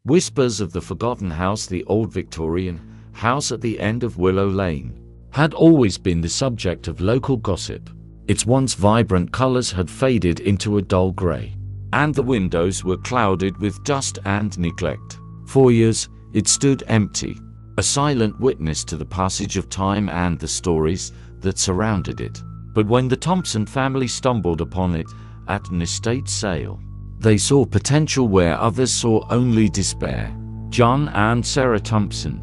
Whispers of the forgotten house, the old Victorian house at the end of Willow Lane, had always been the subject of local gossip. Its once vibrant colors had faded into a dull gray, and the windows were clouded with dust and neglect. For years, it stood empty, a silent witness to the passage of time and the stories that surrounded it. But when the Thompson family stumbled upon it at an estate sale, they saw potential where others saw only despair. John and Sarah Thompson,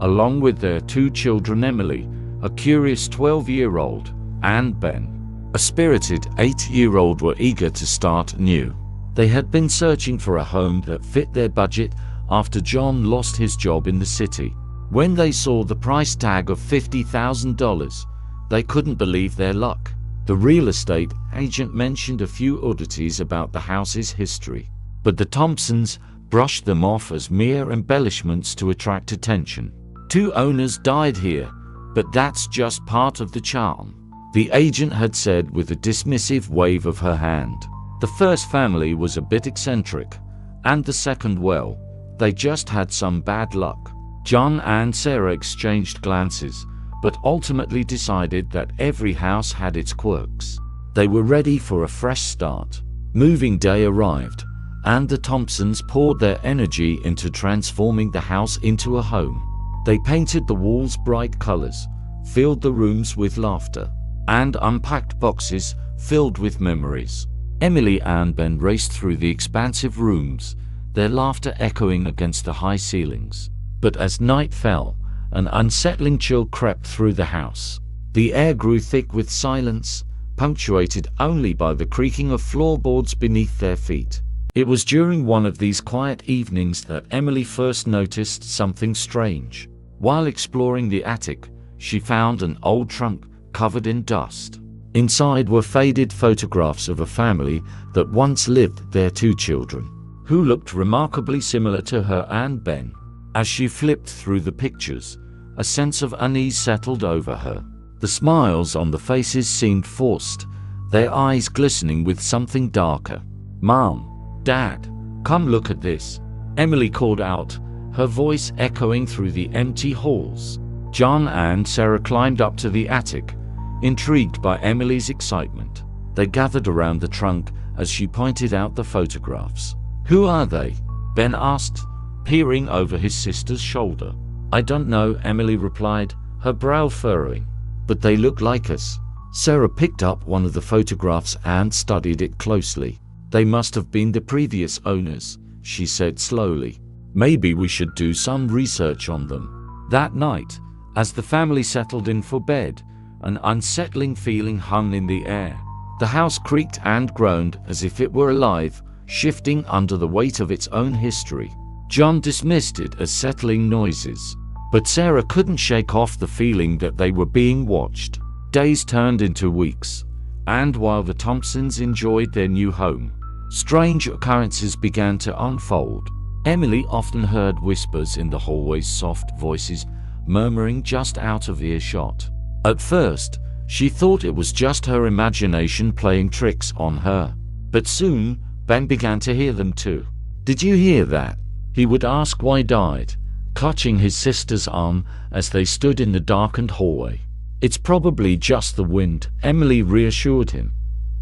along with their two children, Emily, a curious 12-year-old, and Ben, a spirited 8-year-old, were eager to start anew. They had been searching for a home that fit their budget after John lost his job in the city. When they saw the price tag of $50,000, they couldn't believe their luck. The real estate agent mentioned a few oddities about the house's history, but the Thompsons brushed them off as mere embellishments to attract attention. Two owners died here, but that's just part of the charm, the agent had said with a dismissive wave of her hand. The first family was a bit eccentric, and the second, well, they just had some bad luck. John and Sarah exchanged glances, but ultimately decided that every house had its quirks. They were ready for a fresh start. Moving day arrived, and the Thompsons poured their energy into transforming the house into a home. They painted the walls bright colors, filled the rooms with laughter, and unpacked boxes filled with memories. Emily and Ben raced through the expansive rooms, their laughter echoing against the high ceilings. But as night fell, an unsettling chill crept through the house. The air grew thick with silence, punctuated only by the creaking of floorboards beneath their feet. It was during one of these quiet evenings that Emily first noticed something strange. While exploring the attic, she found an old trunk covered in dust. Inside were faded photographs of a family that once lived there, two children, who looked remarkably similar to her and Ben. As she flipped through the pictures, a sense of unease settled over her. The smiles on the faces seemed forced, their eyes glistening with something darker. "Mom, Dad, come look at this," Emily called out, her voice echoing through the empty halls. John and Sarah climbed up to the attic, intrigued by Emily's excitement. They gathered around the trunk as she pointed out the photographs. "Who are they?" Ben asked, peering over his sister's shoulder. "I don't know," Emily replied, her brow furrowing. "But they look like us." Sarah picked up one of the photographs and studied it closely. "They must have been the previous owners," she said slowly. "Maybe we should do some research on them." That night, as the family settled in for bed, an unsettling feeling hung in the air. The house creaked and groaned as if it were alive, shifting under the weight of its own history. John dismissed it as settling noises, but Sarah couldn't shake off the feeling that they were being watched. Days turned into weeks, and while the Thompsons enjoyed their new home, strange occurrences began to unfold. Emily often heard whispers in the hallways, soft voices murmuring just out of earshot. At first, she thought it was just her imagination playing tricks on her, but soon Ben began to hear them too. "Did you hear that?" he would ask wide-eyed, clutching his sister's arm as they stood in the darkened hallway. "It's probably just the wind," Emily reassured him,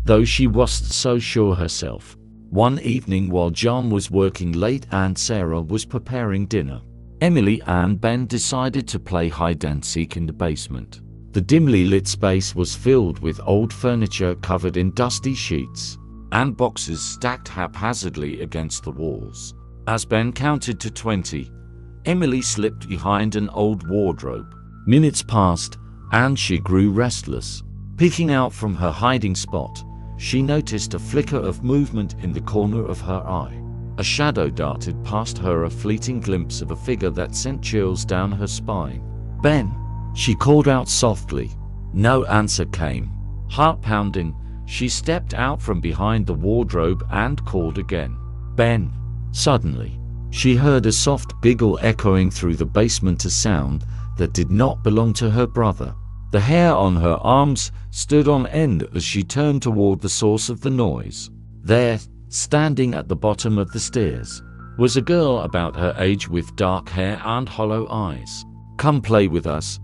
though she wasn't so sure herself. One evening while John was working late and Sarah was preparing dinner, Emily and Ben decided to play hide-and-seek in the basement. The dimly lit space was filled with old furniture covered in dusty sheets, and boxes stacked haphazardly against the walls. As Ben counted to 20, Emily slipped behind an old wardrobe. Minutes passed, and she grew restless. Peeking out from her hiding spot, she noticed a flicker of movement in the corner of her eye. A shadow darted past her, a fleeting glimpse of a figure that sent chills down her spine. "Ben!" she called out softly. No answer came. Heart pounding, she stepped out from behind the wardrobe and called again. "Ben!" Suddenly, she heard a soft giggle echoing through the basement, a sound that did not belong to her brother. The hair on her arms stood on end as she turned toward the source of the noise. There, standing at the bottom of the stairs, was a girl about her age with dark hair and hollow eyes. "Come play with us,"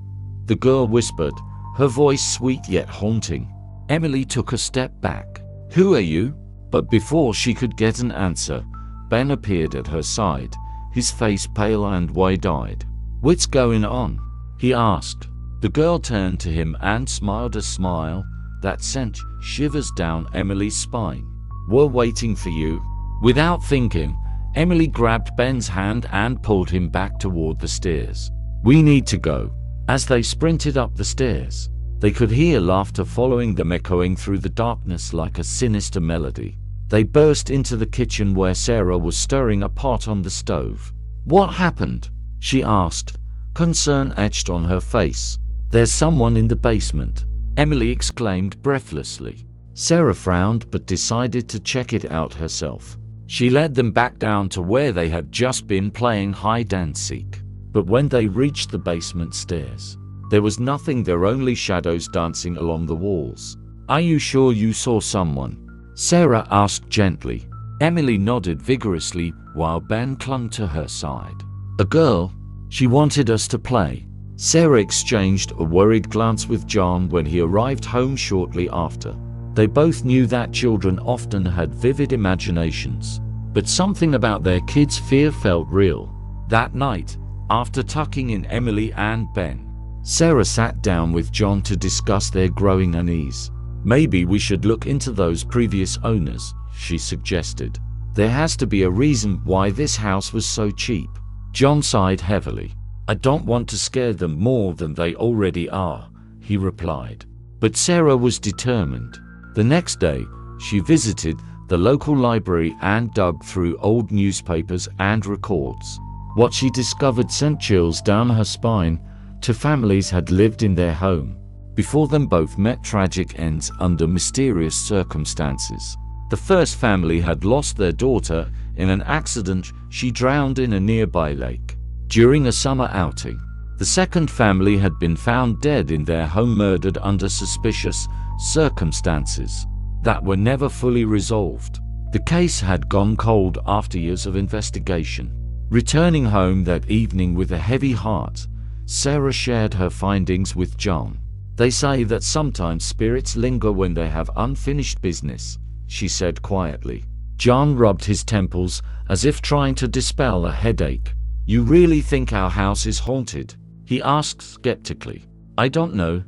the girl whispered, her voice sweet yet haunting. Emily took a step back. "Who are you?" But before she could get an answer, Ben appeared at her side, his face pale and wide-eyed. "What's going on?" he asked. The girl turned to him and smiled a smile that sent shivers down Emily's spine. "We're waiting for you." Without thinking, Emily grabbed Ben's hand and pulled him back toward the stairs. "We need to go." As they sprinted up the stairs, they could hear laughter following them, echoing through the darkness like a sinister melody. They burst into the kitchen where Sarah was stirring a pot on the stove. "What happened?" she asked, concern etched on her face. "There's someone in the basement," Emily exclaimed breathlessly. Sarah frowned but decided to check it out herself. She led them back down to where they had just been playing hide and seek. But when they reached the basement stairs, there was nothing there, only shadows dancing along the walls. "Are you sure you saw someone?" Sarah asked gently. Emily nodded vigorously while Ben clung to her side. "A girl. She wanted us to play." Sarah exchanged a worried glance with John when he arrived home shortly after. They both knew that children often had vivid imaginations, but something about their kids' fear felt real. That night, after tucking in Emily and Ben, Sarah sat down with John to discuss their growing unease. "Maybe we should look into those previous owners," she suggested. "There has to be a reason why this house was so cheap." John sighed heavily. "I don't want to scare them more than they already are," he replied. But Sarah was determined. The next day, she visited the local library and dug through old newspapers and records. What she discovered sent chills down her spine. Two families had lived in their home before them, both met tragic ends under mysterious circumstances. The first family had lost their daughter in an accident. She drowned in a nearby lake during a summer outing. The second family had been found dead in their home, murdered under suspicious circumstances that were never fully resolved. The case had gone cold after years of investigation. Returning home that evening with a heavy heart, Sarah shared her findings with John. "They say that sometimes spirits linger when they have unfinished business," she said quietly. John rubbed his temples as if trying to dispel a headache. "You really think our house is haunted?" he asked skeptically. "I don't know,"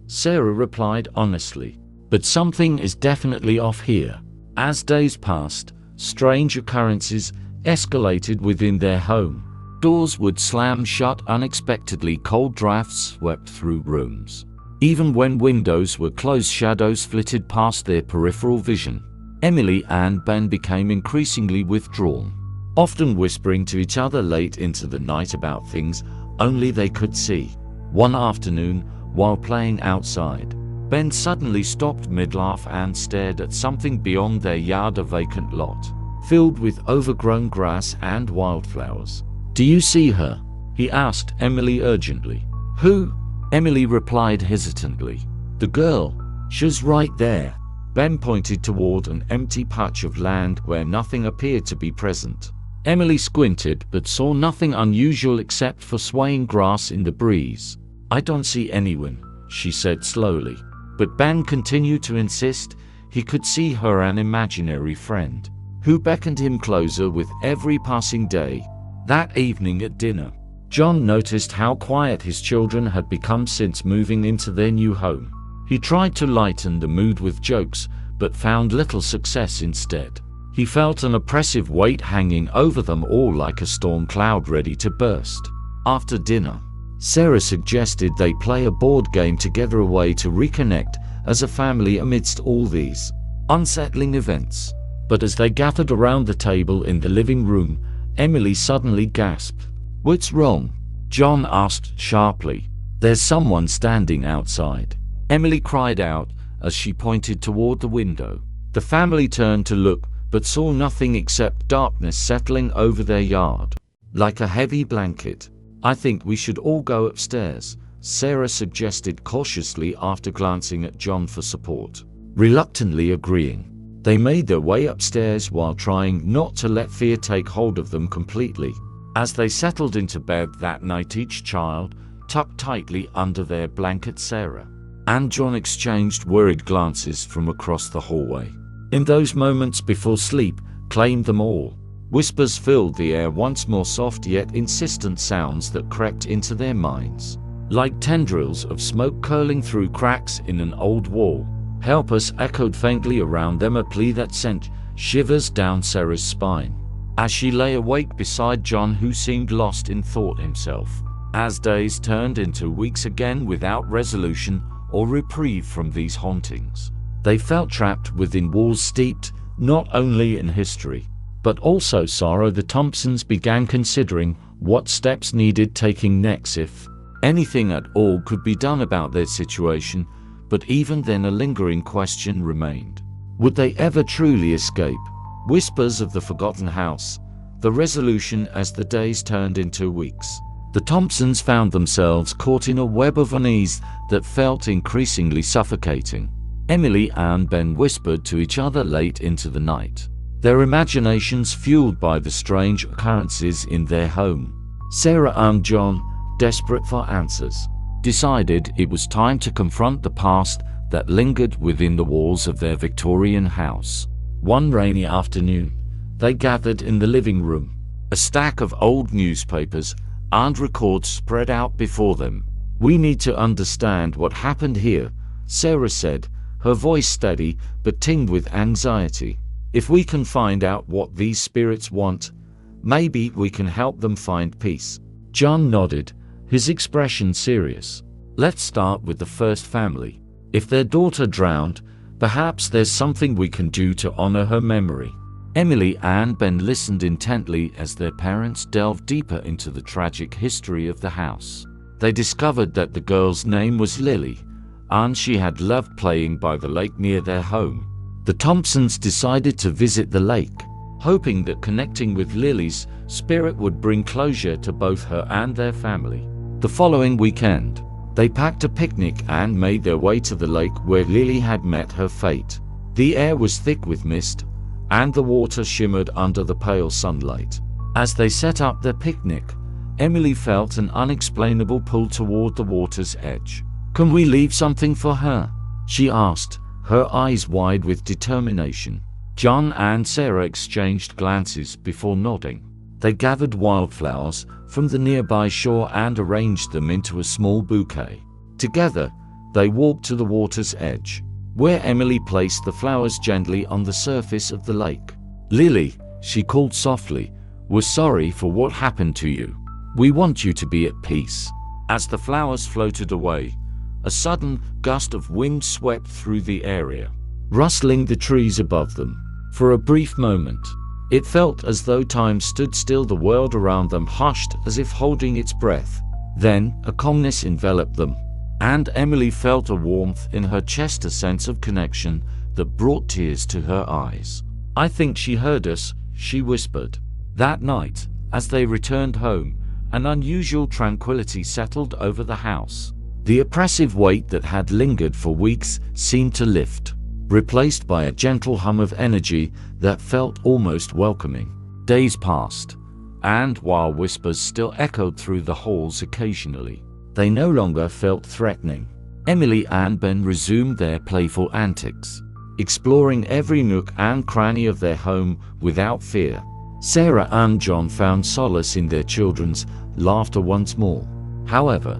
Sarah replied honestly, "but something is definitely off here." As days passed, strange occurrences escalated within their home. Doors would slam shut unexpectedly, cold drafts swept through rooms. Even when windows were closed, shadows flitted past their peripheral vision. Emily and Ben became increasingly withdrawn, often whispering to each other late into the night about things only they could see. One afternoon, while playing outside, Ben suddenly stopped mid-laugh and stared at something beyond their yard, a vacant lot, filled with overgrown grass and wildflowers. "Do you see her?" he asked Emily urgently. "Who?" Emily replied hesitantly. "The girl. She's right there." Ben pointed toward an empty patch of land where nothing appeared to be present. Emily squinted but saw nothing unusual except for swaying grass in the breeze. "I don't see anyone," she said slowly. But Ben continued to insist he could see her, an imaginary friend who beckoned him closer with every passing day. That evening at dinner, John noticed how quiet his children had become since moving into their new home. He tried to lighten the mood with jokes, but found little success instead. He felt an oppressive weight hanging over them all, like a storm cloud ready to burst. After dinner, Sarah suggested they play a board game together, a way to reconnect as a family amidst all these unsettling events. But as they gathered around the table in the living room, Emily suddenly gasped. "What's wrong?" John asked sharply. "There's someone standing outside," Emily cried out as she pointed toward the window. The family turned to look, but saw nothing except darkness settling over their yard, like a heavy blanket. "I think we should all go upstairs," Sarah suggested cautiously after glancing at John for support. Reluctantly agreeing, They made their way upstairs while trying not to let fear take hold of them completely. As they settled into bed that night, each child tucked tightly under their blanket. Sarah and John exchanged worried glances from across the hallway. In those moments before sleep claimed them all, whispers filled the air once more, soft yet insistent sounds that crept into their minds, like tendrils of smoke curling through cracks in an old wall. "Help us," echoed faintly around them, a plea that sent shivers down Sarah's spine as she lay awake beside John, who seemed lost in thought himself. As days turned into weeks again without resolution or reprieve from these hauntings, they felt trapped within walls steeped not only in history but also sorrow. The Thompsons began considering what steps needed taking next, if anything at all could be done about their situation. But even then, a lingering question remained. Would they ever truly escape? Whispers of the forgotten house, the resolution as the days turned into weeks. The Thompsons found themselves caught in a web of unease that felt increasingly suffocating. Emily and Ben whispered to each other late into the night, their imaginations fueled by the strange occurrences in their home. Sarah and John, desperate for answers, decided it was time to confront the past that lingered within the walls of their Victorian house. One rainy afternoon, they gathered in the living room, a stack of old newspapers and records spread out before them. "We need to understand what happened here," Sarah said, her voice steady but tinged with anxiety. "If we can find out what these spirits want, maybe we can help them find peace." John nodded, his expression serious. "Let's start with the first family. If their daughter drowned, perhaps there's something we can do to honor her memory." Emily and Ben listened intently as their parents delved deeper into the tragic history of the house. They discovered that the girl's name was Lily, and she had loved playing by the lake near their home. The Thompsons decided to visit the lake, hoping that connecting with Lily's spirit would bring closure to both her and their family. The following weekend, they packed a picnic and made their way to the lake where Lily had met her fate. The air was thick with mist, and the water shimmered under the pale sunlight. As they set up their picnic, Emily felt an unexplainable pull toward the water's edge. "Can we leave something for her?" she asked, her eyes wide with determination. John and Sarah exchanged glances before nodding. They gathered wildflowers from the nearby shore and arranged them into a small bouquet. Together, they walked to the water's edge, where Emily placed the flowers gently on the surface of the lake. "Lily," she called softly, "we're sorry for what happened to you. We want you to be at peace." As the flowers floated away, a sudden gust of wind swept through the area, rustling the trees above them. For a brief moment, it felt as though time stood still, the world around them hushed as if holding its breath. Then, a calmness enveloped them, and Emily felt a warmth in her chest, a sense of connection that brought tears to her eyes. "I think she heard us," she whispered. That night, as they returned home, an unusual tranquility settled over the house. The oppressive weight that had lingered for weeks seemed to lift, replaced by a gentle hum of energy that felt almost welcoming. Days passed, and while whispers still echoed through the halls occasionally, they no longer felt threatening. Emily and Ben resumed their playful antics, exploring every nook and cranny of their home without fear. Sarah and John found solace in their children's laughter once more. However,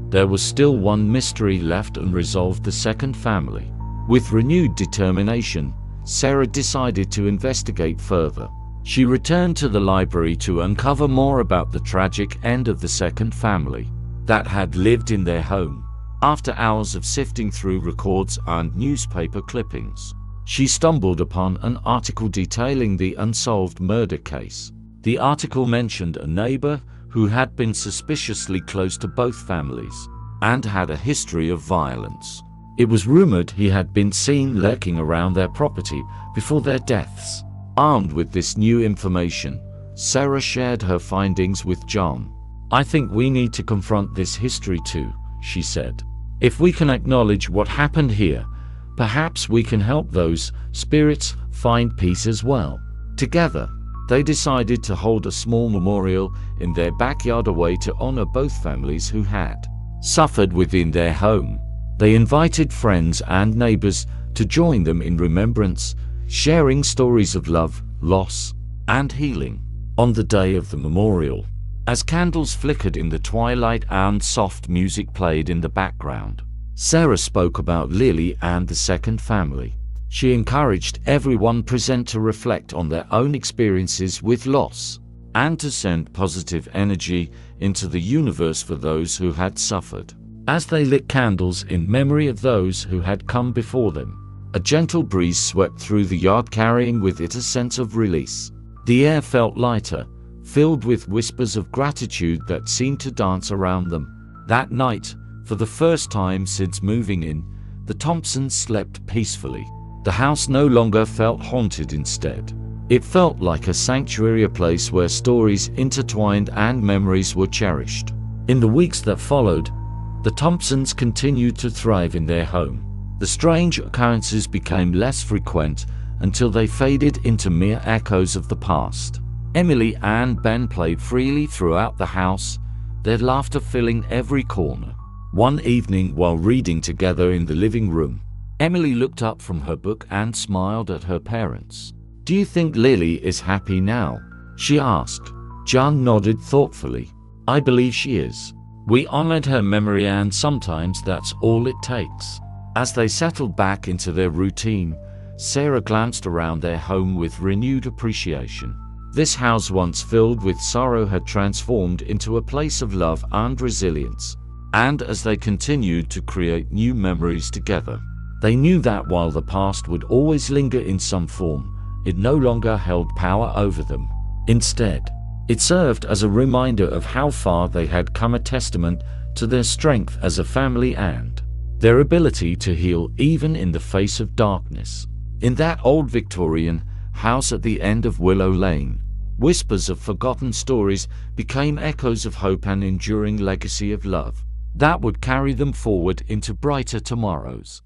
there was still one mystery left unresolved: the second family. With renewed determination, Sarah decided to investigate further. She returned to the library to uncover more about the tragic end of the second family that had lived in their home. After hours of sifting through records and newspaper clippings, she stumbled upon an article detailing the unsolved murder case. The article mentioned a neighbor who had been suspiciously close to both families and had a history of violence. It was rumored he had been seen lurking around their property before their deaths. Armed with this new information, Sarah shared her findings with John. "I think we need to confront this history too," she said. "If we can acknowledge what happened here, perhaps we can help those spirits find peace as well. Together, they decided to hold a small memorial in their backyard, a way to honor both families who had suffered within their home. They invited friends and neighbors to join them in remembrance, sharing stories of love, loss, and healing. On the day of the memorial, as candles flickered in the twilight and soft music played in the background, Sarah spoke about Lily and the second family. She encouraged everyone present to reflect on their own experiences with loss and to send positive energy into the universe for those who had suffered. As they lit candles in memory of those who had come before them, a gentle breeze swept through the yard, carrying with it a sense of release. The air felt lighter, filled with whispers of gratitude that seemed to dance around them. That night, for the first time since moving in, the Thompsons slept peacefully. The house no longer felt haunted. Instead, it felt like a sanctuary, a place where stories intertwined and memories were cherished. In the weeks that followed, the Thompsons continued to thrive in their home. The strange occurrences became less frequent until they faded into mere echoes of the past. Emily and Ben played freely throughout the house, their laughter filling every corner. One evening, while reading together in the living room, Emily looked up from her book and smiled at her parents. "Do you think Lily is happy now?" she asked. John nodded thoughtfully. "I believe she is. We honored her memory, and sometimes that's all it takes." As they settled back into their routine, Sarah glanced around their home with renewed appreciation. This house, once filled with sorrow, had transformed into a place of love and resilience. And as they continued to create new memories together, they knew that while the past would always linger in some form, it no longer held power over them. Instead, it served as a reminder of how far they had come, a testament to their strength as a family and their ability to heal even in the face of darkness. In that old Victorian house at the end of Willow Lane, whispers of forgotten stories became echoes of hope, an enduring legacy of love that would carry them forward into brighter tomorrows.